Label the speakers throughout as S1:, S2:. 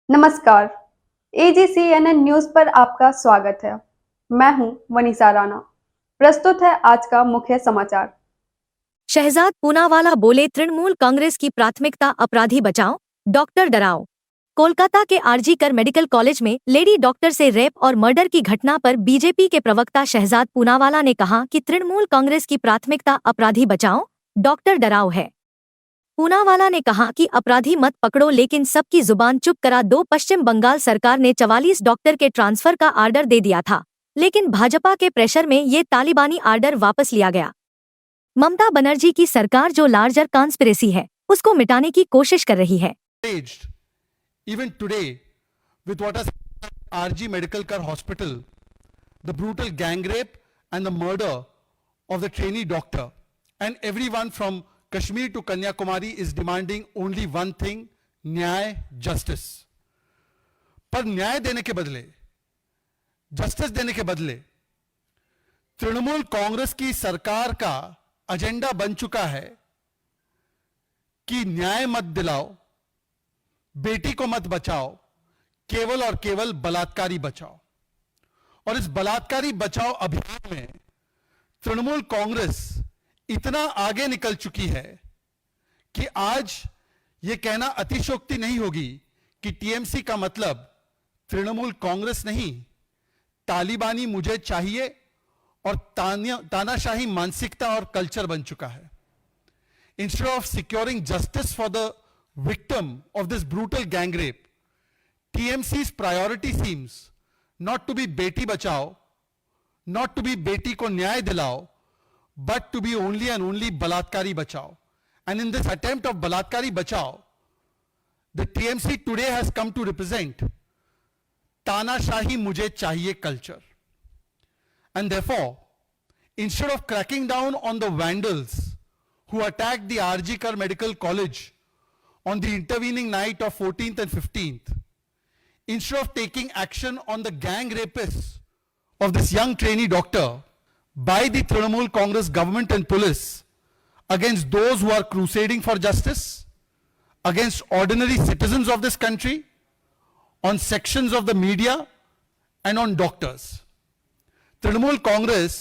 S1: नमस्कार। एजीसीएनएन न्यूज पर आपका स्वागत है। मैं हूं वनीसा राणा। प्रस्तुत है आज का मुख्य समाचार।
S2: शहजाद पूनावाला बोले, तृणमूल कांग्रेस की प्राथमिकता अपराधी बचाओ, डॉक्टर डराओ। कोलकाता के आरजी कर मेडिकल कॉलेज में लेडी डॉक्टर से रेप और मर्डर की घटना पर बीजेपी के प्रवक्ता शहजाद पूनावाला ने कहा कि तृणमूल कांग्रेस की प्राथमिकता अपराधी बचाओ, डॉक्टर डराओ है। पूनावाला ने कहा कि अपराधी मत पकड़ो लेकिन सबकी जुबान चुप करा दो। पश्चिम बंगाल सरकार ने 44 डॉक्टर के ट्रांसफर का आर्डर दे दिया था, लेकिन भाजपा के प्रेशर में ये तालिबानी आर्डर वापस लिया गया। ममता बनर्जी की सरकार जो लार्जर कॉन्स्पिरेसी है, उसको मिटाने की कोशिश कर रही है।
S3: Even today, with what has RG Medical Care Hospital, the brutal gang rape and the murder of the trainee doctor, and everyone from Kashmir to Kanyakumari is demanding only one thing: न्याय, justice. पर न्याय देने के बदले, justice देने के बदले, तृणमूल कांग्रेस की सरकार का एजेंडा बन चुका है कि न्याय मत दिलाओ, बेटी को मत बचाओ, केवल और केवल बलात्कारी बचाओ। और इस बलात्कारी बचाओ अभियान में तृणमूल कांग्रेस इतना आगे निकल चुकी है कि आज यह कहना अतिशयोक्ति नहीं होगी कि टीएमसी का मतलब तृणमूल कांग्रेस नहीं, तालिबानी मुझे चाहिए और तानाशाही मानसिकता और कल्चर बन चुका है। Instead of securing justice for the victim of this brutal gang rape, TMC's priority seems not to be beti bachao, not to be beti ko nyay dilao, but to be only and only balatkari bachao. And in this attempt of balatkari bachao, the TMC today has come to represent tanashahi mujhe chahiye culture. And therefore, instead of cracking down on the vandals who attacked the RG Kar Medical College on the intervening night of 14th and 15th, instead of taking action on the gang rapists of this young trainee doctor by the Trinamool Congress government and police against those who are crusading for justice, against ordinary citizens of this country, on sections of the media and on doctors. Trinamool Congress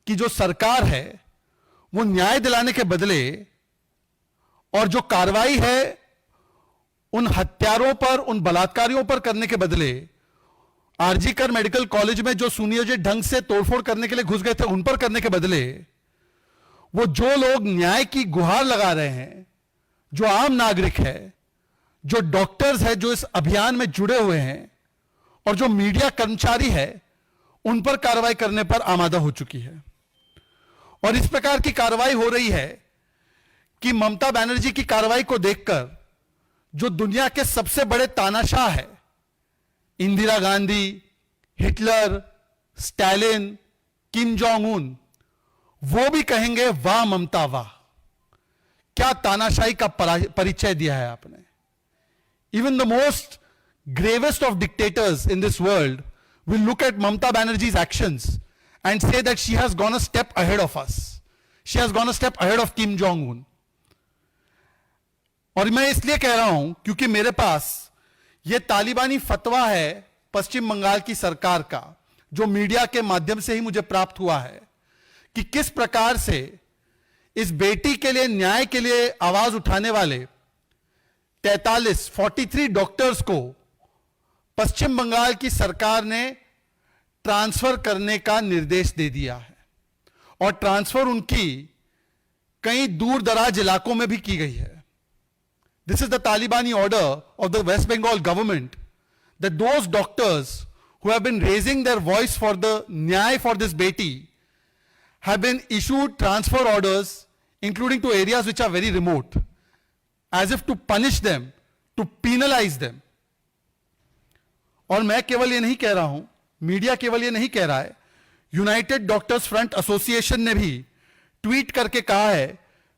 S3: की जो सरकार है वो न्याय दिलाने के बदले और जो कार्रवाई है उन हत्यारों पर, उन बलात्कारियों पर करने के बदले, आरजी कर मेडिकल कॉलेज में जो सुनियोजित ढंग से तोड़फोड़ करने के लिए घुस गए थे उन पर करने के बदले, वो जो लोग न्याय की गुहार लगा रहे हैं, जो आम नागरिक है, जो डॉक्टर्स है, जो इस अभियान में जुड़े हुए हैं, और जो मीडिया कर्मचारी है, उन पर कार्रवाई करने पर आमादा हो चुकी है। और इस प्रकार की कार्रवाई हो रही है कि ममता बनर्जी की कार्रवाई को देखकर जो दुनिया के सबसे बड़े तानाशाह है, Indira Gandhi, Hitler, Stalin, Kim Jong Un, वो भी कहेंगे वाह ममता वाह, क्या तानाशाही का परिचय दिया है आपने। Even the most gravest of dictators in this world will look at Mamta Banerjee's actions and say that she has gone a step ahead of us. She has gone a step ahead of Kim Jong-un. और मैं इसलिए कह रहा हूं क्योंकि मेरे पास यह तालिबानी फतवा है पश्चिम बंगाल की सरकार का, जो मीडिया के माध्यम से ही मुझे प्राप्त हुआ है कि किस प्रकार से इस बेटी के लिए, न्याय के लिए आवाज उठाने वाले 43 डॉक्टर्स को पश्चिम बंगाल की सरकार ने ट्रांसफर करने का निर्देश दे दिया है। और ट्रांसफर उनकी कई दूर दराज इलाकों में भी की गई है। This is the Talibani order of the West Bengal government that those doctors who have been raising their voice for the न्याय फॉर दिस बेटी have been issued transfer orders including to areas which are very remote, as if to punish them, to penalise them. और मैं केवल ये नहीं कह रहा हूं, मीडिया केवल ये नहीं कह रहा है, यूनाइटेड डॉक्टर्स फ्रंट एसोसिएशन ने भी ट्वीट करके कहा है,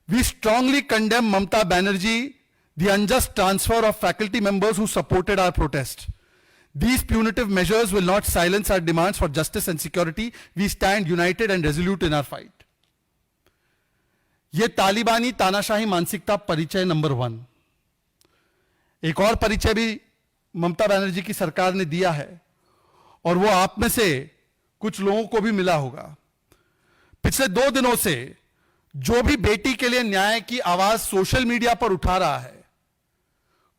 S3: we strongly condemn Mamata Banerjee the unjust transfer of faculty members who supported our protest. These punitive measures will not silence our demands for justice and security. We stand united and resolute in our fight. यह तालिबानी तानाशाही मानसिकता परिचय number 1। एक और परिचय भी ममता बनर्जी की सरकार ने दिया है, और वो आप में से कुछ लोगों को भी मिला होगा। पिछले 2 दिनों से जो भी बेटी के लिए न्याय की आवाज सोशल मीडिया पर उठा रहा है,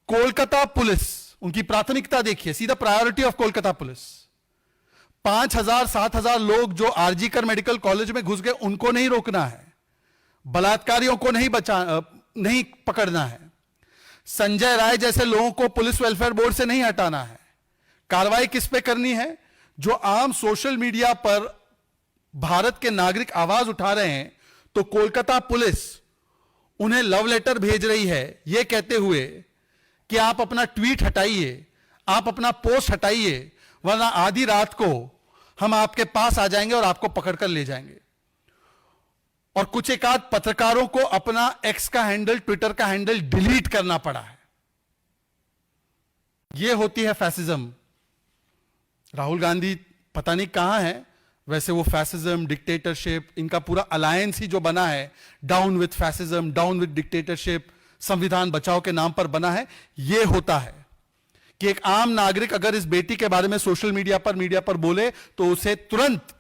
S3: कोलकाता पुलिस, उनकी प्राथमिकता देखिए, see the priority of Kolkata police. 5,000 7,000 लोग जो आरजीकर मेडिकल कॉलेज में घुस गए, उनको नहीं रोकना है, बलात्कारियों को नहीं पकड़ना है, संजय राय जैसे लोगों को पुलिस वेलफेयर बोर्ड से नहीं हटाना है। कार्रवाई किस पे करनी है? जो आम सोशल मीडिया पर भारत के नागरिक आवाज उठा रहे हैं, तो कोलकाता पुलिस उन्हें लव लेटर भेज रही है, यह कहते हुए कि आप अपना ट्वीट हटाइए, आप अपना पोस्ट हटाइए, वरना आधी रात को हम आपके पास आ जाएंगे और आपको पकड़कर ले जाएंगे। और कुछ एक आध पत्रकारों को अपना एक्स का हैंडल, ट्विटर का हैंडल डिलीट करना पड़ा है। यह होती है फैसिज्म। राहुल गांधी पता नहीं कहां है, वैसे वो फैसिज्म, डिक्टेटरशिप, इनका पूरा अलायंस ही जो बना है, down with fascism, down with dictatorship, संविधान बचाओ के नाम पर बना है। यह होता है कि एक आम नागरिक अगर इस बेटी के बारे में सोशल मीडिया पर बोले, तो उसे तुरंत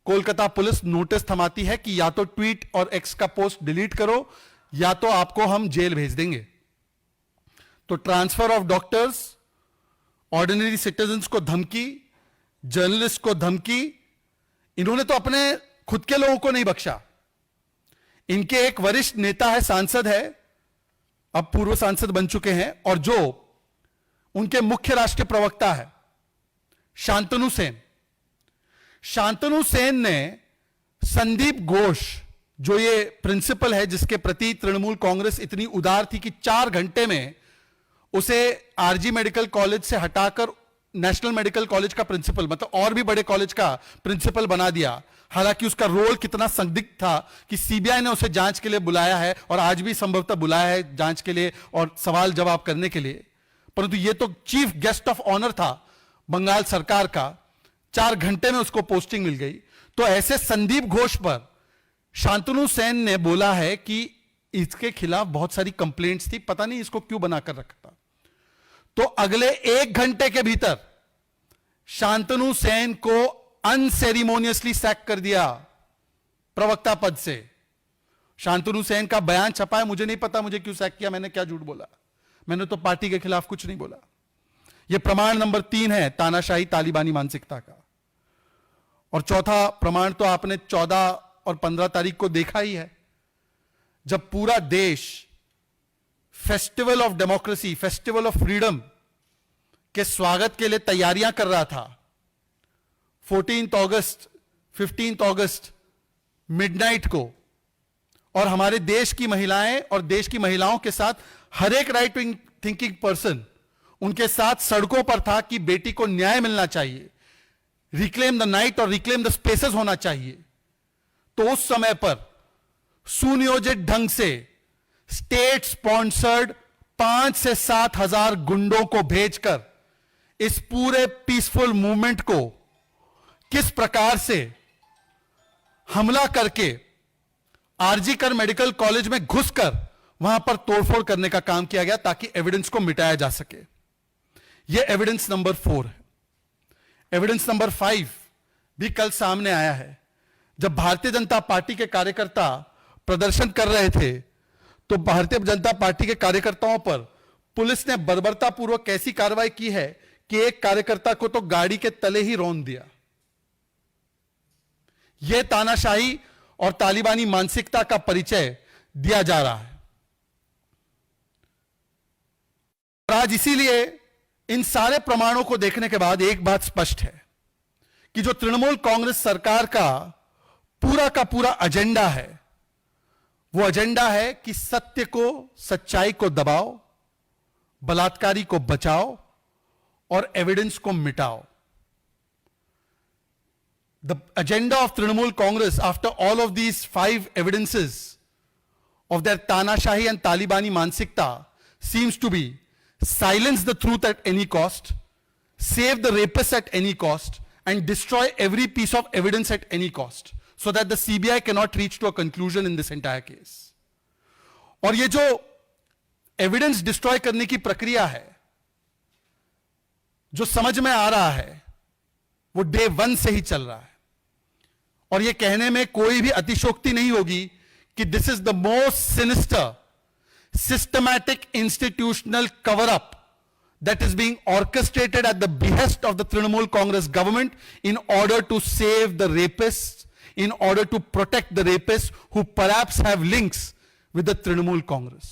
S3: कोलकाता पुलिस नोटिस थमाती है कि या तो ट्वीट और एक्स का पोस्ट डिलीट करो, या तो आपको हम जेल भेज देंगे। तो transfer of doctors, ordinary citizens को धमकी, जर्नलिस्ट को धमकी, इन्होंने तो अपने खुद के लोगों को नहीं बख्शा। इनके एक वरिष्ठ नेता है, सांसद है, अब पूर्व सांसद बन चुके हैं, और जो उनके मुख्य राष्ट्रीय प्रवक्ता है शांतनु सेन। शांतनु सेन ने संदीप घोष, जो ये प्रिंसिपल है जिसके प्रति तृणमूल कांग्रेस इतनी उदार थी कि 4 घंटे में उसे आरजी मेडिकल कॉलेज से हटाकर नेशनल मेडिकल कॉलेज का प्रिंसिपल, मतलब और भी बड़े कॉलेज का प्रिंसिपल बना दिया। हालांकि उसका रोल कितना संदिग्ध था कि सीबीआई ने उसे जांच के लिए बुलाया है, और आज भी संभवतः बुलाया है जांच के लिए और सवाल जवाब करने के लिए, परंतु यह तो चीफ गेस्ट ऑफ ऑनर था बंगाल सरकार का। 4 घंटे में उसको पोस्टिंग मिल गई। तो ऐसे संदीप घोष पर शांतनु सेन ने बोला है कि इसके खिलाफ बहुत सारी कंप्लेंट्स थी, पता नहीं इसको क्यों बनाकर रखा था। तो अगले 1 घंटे के भीतर शांतनु सेन को अनसेरिमोनियसली सैक कर दिया प्रवक्ता पद से। शांतनु सेन का बयान छपा है, मुझे नहीं पता मुझे क्यों सैक किया, मैंने क्या झूठ बोला, मैंने तो पार्टी के खिलाफ कुछ नहीं बोला। यह प्रमाण नंबर 3 है तानाशाही तालिबानी मानसिकता का। और चौथा प्रमाण तो आपने 14 और 15 तारीख को देखा ही है, जब पूरा देश festival of democracy, festival of freedom के स्वागत के लिए तैयारियां कर रहा था। 14 अगस्त, 15 अगस्त मिडनाइट को, और हमारे देश की महिलाएं और देश की महिलाओं के साथ हर एक राइट विंग थिंकिंग पर्सन उनके साथ सड़कों पर था कि बेटी को न्याय मिलना चाहिए, रिक्लेम द नाइट और रिक्लेम द स्पेसेस होना चाहिए। तो उस समय पर सुनियोजित ढंग से स्टेट स्पॉन्सर्ड 5 से 7 हजार गुंडों को भेजकर इस पूरे पीसफुल मूवमेंट को किस प्रकार से हमला करके आरजीकर मेडिकल कॉलेज में घुसकर वहां पर तोड़फोड़ करने का काम किया गया, ताकि एविडेंस को मिटाया जा सके। यह एविडेंस नंबर 4 है। एविडेंस नंबर 5 भी कल सामने आया है। जब भारतीय जनता पार्टी के कार्यकर्ता प्रदर्शन कर रहे थे, तो भारतीय जनता पार्टी के कार्यकर्ताओं पर पुलिस ने बर्बरतापूर्वक ऐसी कार्रवाई की है कि एक कार्यकर्ता को तो गाड़ी के तले ही रौंद दिया। यह तानाशाही और तालिबानी मानसिकता का परिचय दिया जा रहा है। और आज इसीलिए इन सारे प्रमाणों को देखने के बाद एक बात स्पष्ट है कि जो तृणमूल कांग्रेस सरकार का पूरा एजेंडा है, वो एजेंडा है कि सत्य को, सच्चाई को दबाओ, बलात्कारी को बचाओ और एविडेंस को मिटाओ। The agenda of Trinamool Congress after all of these 5 evidences of their Tanashahi and Talibani Mansikta seems to be silence the truth at any cost, save the rapists at any cost, and destroy every piece of evidence at any cost, so that the CBI cannot reach to a conclusion in this entire case. और ये जो evidence destroy करने की प्रक्रिया है, जो समझ में आ रहा है वो डे 1 से ही चल रहा है, और यह कहने में कोई भी अतिशयोक्ति नहीं होगी कि this is the most sinister systematic institutional cover up that is being orchestrated at the behest of the Trinamool Congress government in order to save the rapists, in order to protect the rapists who perhaps have links with the Trinamool Congress.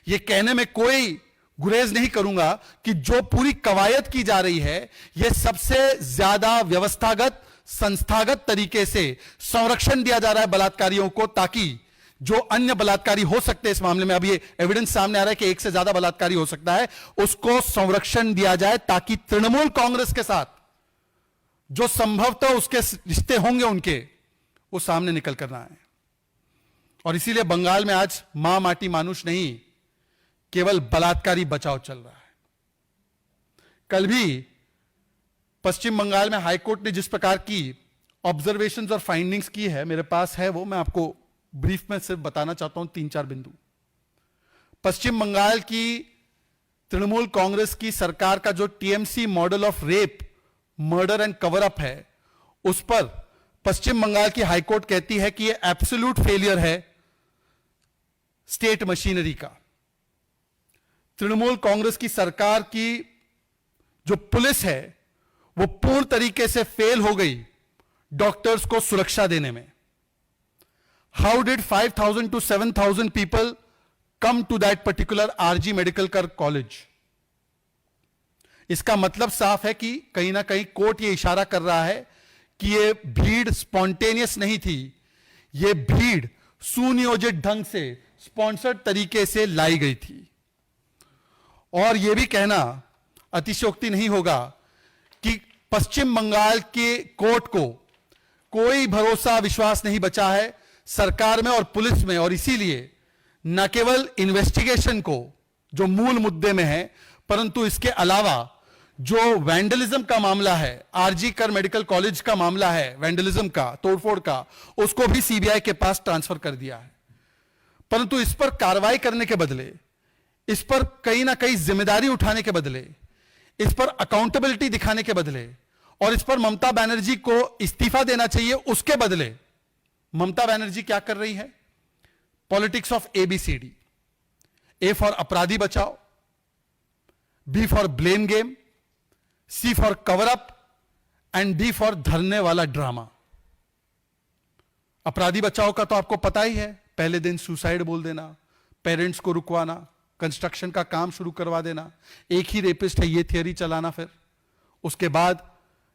S3: ये कहने में कोई गुरेज नहीं करूंगा कि जो पूरी कवायद की जा रही है यह सबसे ज्यादा व्यवस्थागत संस्थागत तरीके से संरक्षण दिया जा रहा है बलात्कारियों को, ताकि जो अन्य बलात्कारी हो सकते हैं इस मामले में, अब ये एविडेंस सामने आ रहा है कि एक से ज्यादा बलात्कारी हो सकता है, उसको संरक्षण दिया जाए ताकि तृणमूल कांग्रेस के साथ जो संभवतः उसके रिश्ते होंगे उनके, वो सामने निकल कर ना आए। और इसीलिए बंगाल में आज मां माटी मानुष नहीं, केवल बलात्कारी बचाव चल रहा है। कल भी पश्चिम बंगाल में हाईकोर्ट ने जिस प्रकार की ऑब्जर्वेशंस और फाइंडिंग्स की है, मेरे पास है वो, मैं आपको ब्रीफ में सिर्फ बताना चाहता हूं 3-4 बिंदु। पश्चिम बंगाल की तृणमूल कांग्रेस की सरकार का जो TMC model of rape, murder and cover up है, उस पर पश्चिम बंगाल की हाईकोर्ट कहती है कि यह एब्सोल्यूट फेलियर है स्टेट मशीनरी का। तृणमूल कांग्रेस की सरकार की जो पुलिस है वो पूर्ण तरीके से फेल हो गई डॉक्टर्स को सुरक्षा देने में। How did 5,000 to 7,000 people come to that particular RG Medical College? इसका मतलब साफ है कि कहीं ना कहीं कोर्ट ये इशारा कर रहा है कि ये भीड़ स्पॉन्टेनियस नहीं थी, ये भीड़ सुनियोजित ढंग से स्पॉन्सर्ड तरीके से लाई गई थी। और यह भी कहना अतिशयोक्ति नहीं होगा कि पश्चिम बंगाल के कोर्ट को कोई भरोसा विश्वास नहीं बचा है सरकार में और पुलिस में, और इसीलिए न केवल इन्वेस्टिगेशन को जो मूल मुद्दे में है, परंतु इसके अलावा जो वैंडलिज्म का मामला है, आरजी कर मेडिकल कॉलेज का मामला है, वैंडलिज्म का, तोड़फोड़ का, उसको भी सीबीआई के पास ट्रांसफर कर दिया है। परंतु इस पर कार्रवाई करने के बदले, इस पर कहीं ना कहीं जिम्मेदारी उठाने के बदले, इस पर अकाउंटेबिलिटी दिखाने के बदले, और इस पर ममता बनर्जी को इस्तीफा देना चाहिए, उसके बदले ममता बनर्जी क्या कर रही है? Politics of ABCD। A for अपराधी बचाओ, B for blame game, C for cover up and D for धरने वाला ड्रामा। अपराधी बचाओ का तो आपको पता ही है, पहले दिन सुसाइड बोल देना, पेरेंट्स को रुकवाना, कंस्ट्रक्शन का काम शुरू करवा देना, एक ही रेपिस्ट है ये थियरी चलाना, फिर उसके बाद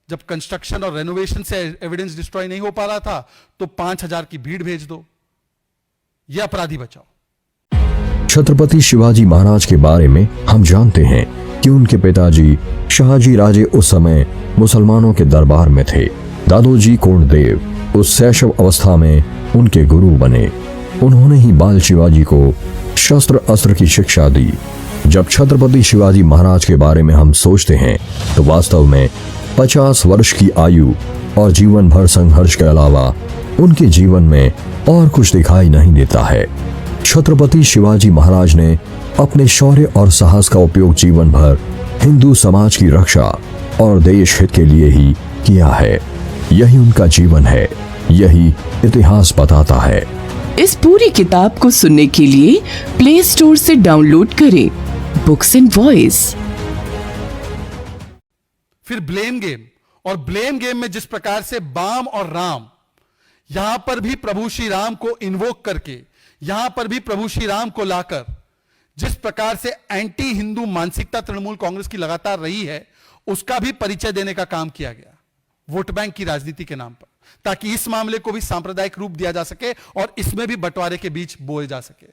S3: जब कंस्ट्रक्शन और रेनोवेशन से एविडेंस डिस्ट्रॉय नहीं हो पा रहा था तो 5,000 की भीड़ भेज दो। यह अपराधी बचाओ।
S4: छत्रपति शिवाजी महाराज के बारे में हम जानते हैं कि उनके पिताजी शाहजी राजे उस समय मुसलमानों के दरबार में थे। दादोजी कोंडदेव उस शैशव अवस्था में उनके गुरु बने। उन्होंने ही बाल शिवाजी को शस्त्र अस्त्र की शिक्षा दी। जब छत्रपति शिवाजी महाराज के बारे में हम सोचते हैं तो वास्तव में 50 वर्ष की आयु और जीवन भर संघर्ष के अलावा उनके जीवन में और कुछ दिखाई नहीं देता है। छत्रपति शिवाजी महाराज ने अपने शौर्य और साहस का उपयोग जीवन भर हिंदू समाज की रक्षा और देश हित के लिए ही किया है। यही उनका जीवन है, यही इतिहास बताता है।
S5: इस पूरी किताब को सुनने के लिए प्ले स्टोर से डाउनलोड करें बुक्स एंड वॉइस।
S3: फिर ब्लेम गेम, और ब्लेम गेम में जिस प्रकार से बाम और राम, यहां पर भी प्रभु श्री राम को इन्वोक करके, यहां पर भी प्रभु श्री राम को लाकर जिस प्रकार से एंटी हिंदू मानसिकता तृणमूल कांग्रेस की लगातार रही है, उसका भी परिचय देने का काम किया गया वोट बैंक की राजनीति के नाम पर, ताकि इस मामले को भी सांप्रदायिक रूप दिया जा सके और इसमें भी बंटवारे के बीच बोए जा सके।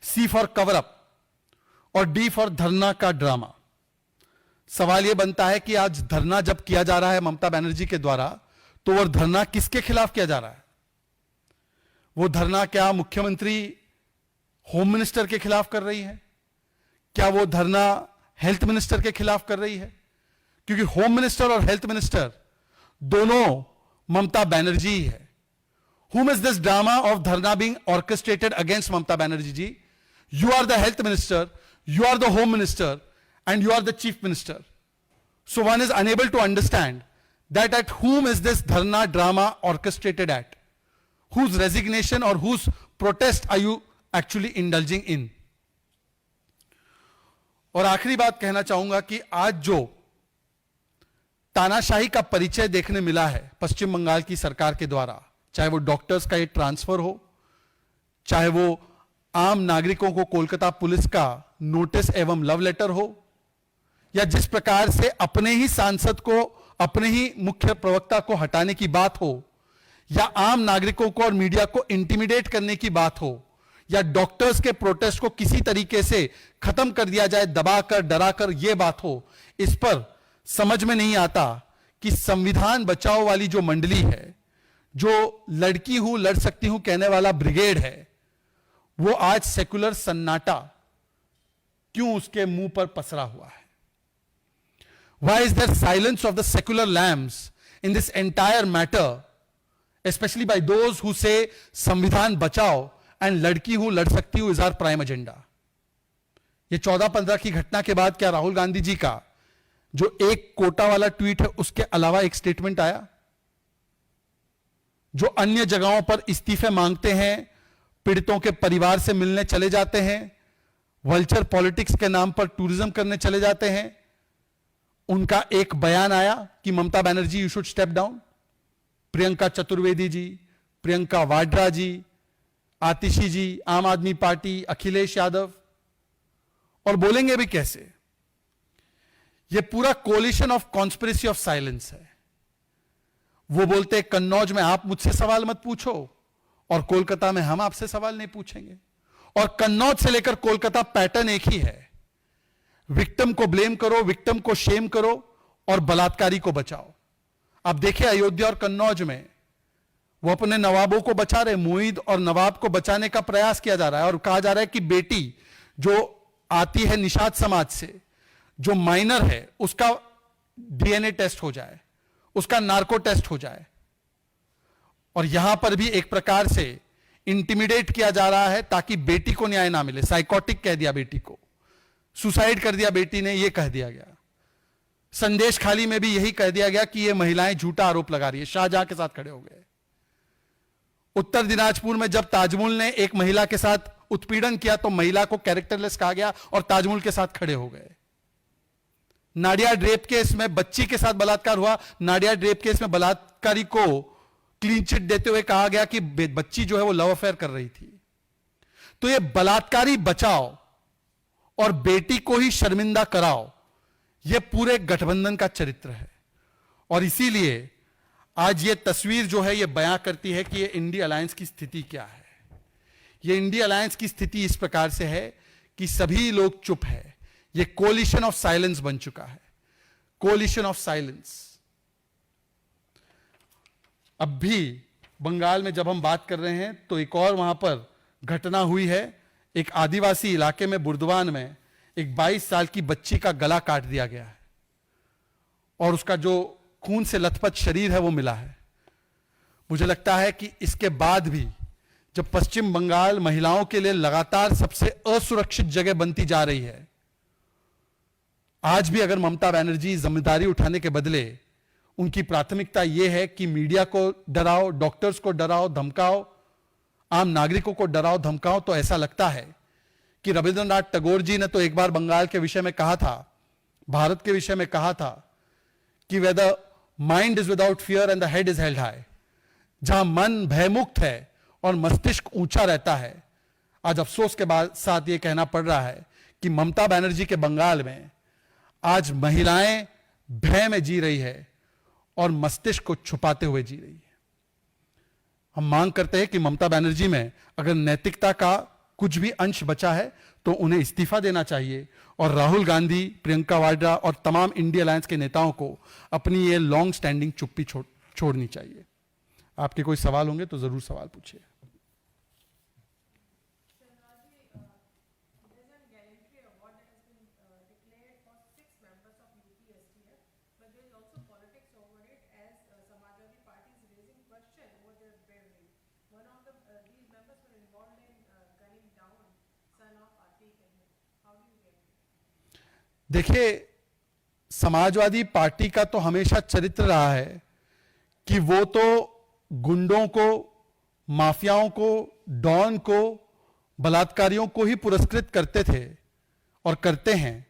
S3: C फॉर कवर अप और D फॉर धरना का ड्रामा। सवाल यह बनता है कि आज धरना जब किया जा रहा है ममता बनर्जी के द्वारा, तो वह धरना किसके खिलाफ किया जा रहा है? वो धरना क्या मुख्यमंत्री होम मिनिस्टर के खिलाफ कर रही है? क्या वो धरना हेल्थ मिनिस्टर के खिलाफ कर रही है? क्योंकि होम मिनिस्टर और हेल्थ मिनिस्टर दोनों ममता बनर्जी ही है। Whom is this drama of dharna being orchestrated against Mamata Banerjee ji? You are the health minister, you are the home minister, and you are the chief minister. So one is unable to understand that at whom is this dharna drama orchestrated at? Whose resignation or whose protest are you actually indulging in? और आखिरी बात कहना चाहूंगा कि आज जो तानाशाही का परिचय देखने मिला है पश्चिम बंगाल की सरकार के द्वारा, चाहे वो डॉक्टर्स का ये ट्रांसफर हो, चाहे वो आम नागरिकों को कोलकाता पुलिस का नोटिस एवं लव लेटर हो, या जिस प्रकार से अपने ही सांसद को, अपने ही मुख्य प्रवक्ता को हटाने की बात हो, या आम नागरिकों को और मीडिया को इंटिमिडेट करने की बात हो, या डॉक्टर्स के प्रोटेस्ट को किसी तरीके से खत्म कर दिया जाए, दबाकर डराकर यह बात हो, इस पर समझ में नहीं आता कि संविधान बचाओ वाली जो मंडली है, जो लड़की हूं लड़ सकती हूं कहने वाला ब्रिगेड है, वो आज सेकुलर सन्नाटा क्यों उसके मुंह पर पसरा हुआ है? Why is there silence of the secular lambs in this entire matter, especially by those who say संविधान बचाओ एंड लड़की हूं लड़ सकती हूं इज आवर प्राइम एजेंडा? ये 14-15 की घटना के बाद क्या राहुल गांधी जी का जो एक कोटा वाला ट्वीट है उसके अलावा एक स्टेटमेंट आया? जो अन्य जगहों पर इस्तीफे मांगते हैं, पीड़ितों के परिवार से मिलने चले जाते हैं, वल्चर पॉलिटिक्स के नाम पर टूरिज्म करने चले जाते हैं, उनका एक बयान आया कि Mamata Banerjee you should step down. Priyanka Chaturvedi ji, Priyanka Vadra ji, Atishi ji, Aam Aadmi party, Akhilesh Yadav, और बोलेंगे भी कैसे? यह पूरा collision of conspiracy of silence है। वो बोलते कन्नौज में आप मुझसे सवाल मत पूछो और कोलकाता में हम आपसे सवाल नहीं पूछेंगे, और कन्नौज से लेकर कोलकाता पैटर्न एक ही है, विक्टिम को ब्लेम करो, विक्टिम को शेम करो और बलात्कारी को बचाओ। आप देखिए अयोध्या और कन्नौज में वो अपने नवाबों को बचा रहे, मुईद और नवाब को बचाने का प्रयास किया जा रहा है, और कहा जा रहा है कि बेटी जो आती है निषाद समाज से, जो माइनर है, उसका डीएनए टेस्ट हो जाए, उसका नार्को टेस्ट हो जाए। और यहां पर भी एक प्रकार से इंटिमिडेट किया जा रहा है ताकि बेटी को न्याय ना मिले। साइकोटिक कह दिया बेटी को, सुसाइड कर दिया बेटी ने, यह कह दिया गया। संदेश खाली में भी यही कह दिया गया कि ये महिलाएं झूठा आरोप लगा रही है, शाहजहां के साथ खड़े हो गए। उत्तर दिनाजपुर में जब ताजमुल ने एक महिला के साथ उत्पीड़न किया तो महिला को कैरेक्टरलेस कहा गया और ताजमुल के साथ खड़े हो गए। नाडिया ड्रेप केस में बच्ची के साथ बलात्कार हुआ, नाडिया ड्रेप केस में बलात्कारी को क्लीन चिट देते हुए कहा गया कि बच्ची जो है वो लव अफेयर कर रही थी। तो ये बलात्कारी बचाओ और बेटी को ही शर्मिंदा कराओ, यह पूरे गठबंधन का चरित्र है। और इसीलिए आज ये तस्वीर जो है ये बयां करती है कि ये इंडी अलायंस की स्थिति क्या है। ये इंडी अलायंस की स्थिति इस प्रकार से है कि सभी लोग चुप है। ये कोलिशन ऑफ साइलेंस बन चुका है, कोलिशन ऑफ साइलेंस। अब भी बंगाल में जब हम बात कर रहे हैं तो एक और वहां पर घटना हुई है। एक आदिवासी इलाके में बुर्दवान में एक 22 साल की बच्ची का गला काट दिया गया है और उसका जो खून से लथपथ शरीर है वो मिला है। मुझे लगता है कि इसके बाद भी जब पश्चिम बंगाल महिलाओं के लिए लगातार सबसे असुरक्षित जगह बनती जा रही है, आज भी अगर ममता बनर्जी जिम्मेदारी उठाने के बदले उनकी प्राथमिकता यह है कि मीडिया को डराओ, डॉक्टर्स को डराओ धमकाओ, आम नागरिकों को डराओ धमकाओ, तो ऐसा लगता है कि रविंद्रनाथ टैगोर जी ने तो एक बार बंगाल के विषय में कहा था, भारत के विषय में कहा था कि where the mind is without fear and the head is held high. जहां मन भयमुक्त है और मस्तिष्क ऊंचा रहता है। आज अफसोस के साथ यह कहना पड़ रहा है कि ममता बनर्जी के बंगाल में आज महिलाएं भय में जी रही है और मस्तिष्क को छुपाते हुए जी रही है। हम मांग करते हैं कि ममता बनर्जी में अगर नैतिकता का कुछ भी अंश बचा है तो उन्हें इस्तीफा देना चाहिए और राहुल गांधी, प्रियंका वाड्रा और तमाम इंडिया अलायंस के नेताओं को अपनी ये लॉन्ग स्टैंडिंग चुप्पी छोड़नी चाहिए। आपके कोई सवाल होंगे तो जरूर सवाल पूछिए। देखिए, समाजवादी पार्टी का तो हमेशा चरित्र रहा है कि वो तो गुंडों को, माफियाओं को, डॉन को, बलात्कारियों को ही पुरस्कृत करते थे और करते हैं।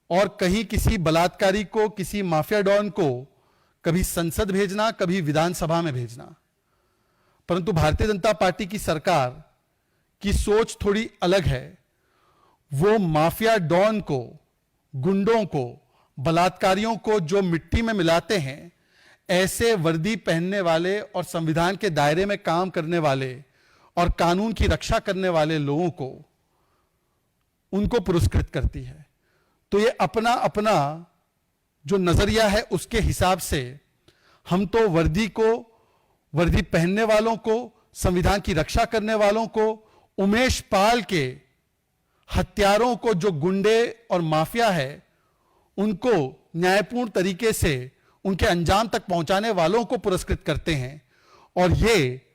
S3: और कहीं किसी बलात्कारी को, किसी माफिया डॉन को कभी संसद भेजना, कभी विधानसभा में भेजना। परंतु भारतीय जनता पार्टी की सरकार की सोच थोड़ी अलग है। वो माफिया डॉन को, गुंडों को, बलात्कारियों को जो मिट्टी में मिलाते हैं, ऐसे वर्दी पहनने वाले और संविधान के दायरे में काम करने वाले और कानून की रक्षा करने वाले लोगों को, उनको पुरस्कृत करती है। तो ये अपना अपना जो नजरिया है उसके हिसाब से हम तो वर्दी को, वर्दी पहनने वालों को, संविधान की रक्षा करने वालों को, उमेश पाल के हत्यारों को, जो गुंडे और माफिया है, उनको न्यायपूर्ण तरीके से उनके अंजाम तक पहुंचाने वालों को पुरस्कृत करते हैं। और ये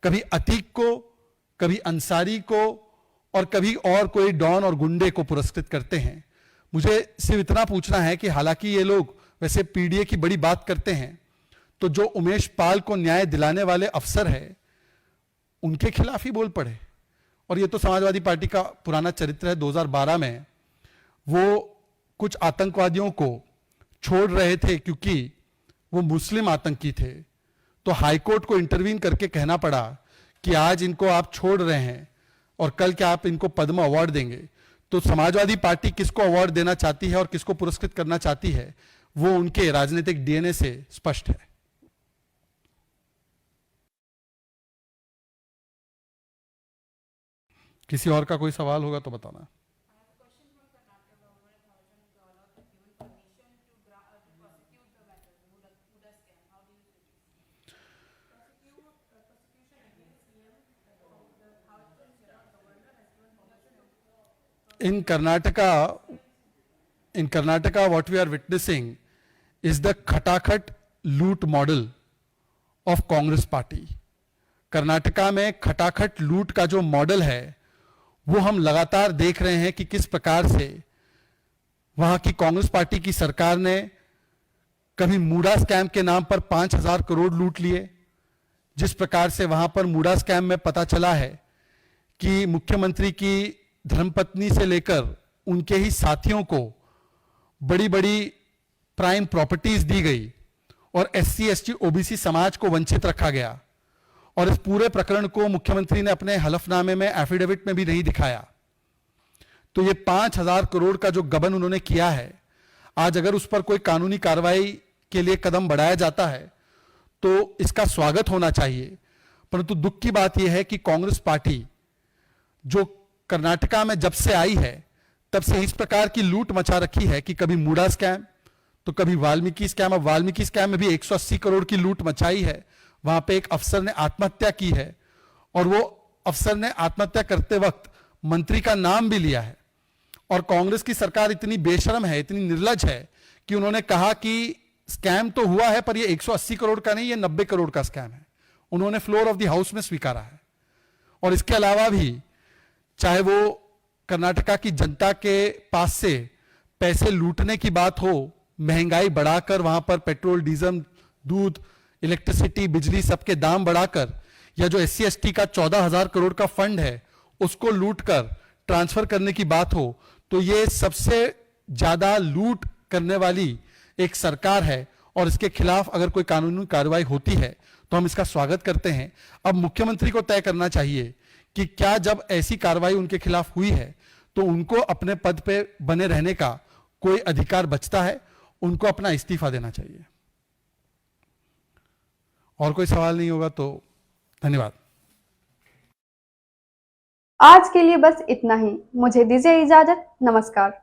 S3: कभी अतीक को, कभी अंसारी को और कभी और कोई डॉन और गुंडे को पुरस्कृत करते हैं। मुझे सिर्फ इतना पूछना है कि हालांकि ये लोग वैसे पीडीए की बड़ी बात करते हैं, तो जो उमेश पाल को न्याय दिलाने वाले अफसर है, उनके खिलाफ ही बोल पड़े। और ये तो समाजवादी पार्टी का पुराना चरित्र है। 2012 में वो कुछ आतंकवादियों को छोड़ रहे थे क्योंकि वो मुस्लिम आतंकी थे, तो हाईकोर्ट को इंटरवीन करके कहना पड़ा कि आज इनको आप छोड़ रहे हैं और कल क्या आप इनको पद्म अवार्ड देंगे। तो समाजवादी पार्टी किसको अवार्ड देना चाहती है और किसको पुरस्कृत करना चाहती है, वो उनके राजनीतिक डीएनए से स्पष्ट है। किसी और का कोई सवाल होगा तो बताना। In Karnataka, what we are witnessing is the खटाखट लूट model of Congress party. Karnataka में खटाखट लूट का जो मॉडल है, वो हम लगातार देख रहे हैं कि किस प्रकार से वहां की कांग्रेस पार्टी की सरकार ने कभी मूडा स्कैम के नाम पर 5,000 करोड़ लूट लिए। जिस प्रकार से वहां पर मूडा स्कैम में पता चला है कि मुख्यमंत्री की धर्मपत्नी से लेकर उनके ही साथियों को बड़ी बड़ी प्राइम प्रॉपर्टीज दी गई और एससी एसटी ओबीसी समाज को वंचित रखा गया। और इस पूरे प्रकरण को मुख्यमंत्री ने अपने हलफनामे में, एफिडेविट में भी नहीं दिखाया। तो ये 5,000 करोड़ का जो गबन उन्होंने किया है, आज अगर उस पर कोई कानूनी कार्रवाई के लिए कदम बढ़ाया जाता है तो इसका स्वागत होना चाहिए। परंतु दुख की बात यह है कि कांग्रेस पार्टी जो कर्नाटका में जब से आई है, तब से इस प्रकार की लूट मचा रखी है कि कभी मूडा स्कैम, तो कभी वाल्मीकि स्कैम। अब वाल्मीकि स्कैम में भी 180 करोड़ की लूट मचाई है। वहां पे एक अफसर ने आत्महत्या की है और वो अफसर ने आत्महत्या करते वक्त मंत्री का नाम भी लिया है। और कांग्रेस की सरकार इतनी बेशर्म है, इतनी निर्लज है कि उन्होंने कहा कि स्कैम तो हुआ है पर ये 180 करोड़ का नहीं, ये 90 करोड़ का स्कैम है। उन्होंने फ्लोर ऑफ द हाउस में स्वीकारा है। और इसके अलावा भी चाहे वो कर्नाटका की जनता के पास से पैसे लूटने की बात हो, महंगाई बढ़ाकर वहां पर पेट्रोल, डीजल, दूध, इलेक्ट्रिसिटी, बिजली सबके दाम बढ़ाकर, या जो एससी एसटी का 14,000 करोड़ का फंड है उसको लूटकर ट्रांसफर करने की बात हो, तो ये सबसे ज्यादा लूट करने वाली एक सरकार है। और इसके खिलाफ अगर कोई कानूनी कार्रवाई होती है तो हम इसका स्वागत करते हैं। अब मुख्यमंत्री को तय करना चाहिए कि क्या जब ऐसी कार्रवाई उनके खिलाफ हुई है तो उनको अपने पद पे बने रहने का कोई अधिकार बचता है, उनको अपना इस्तीफा देना चाहिए। और कोई सवाल नहीं होगा तो धन्यवाद।
S1: आज के लिए बस इतना ही। मुझे दीजिए इजाजत। नमस्कार।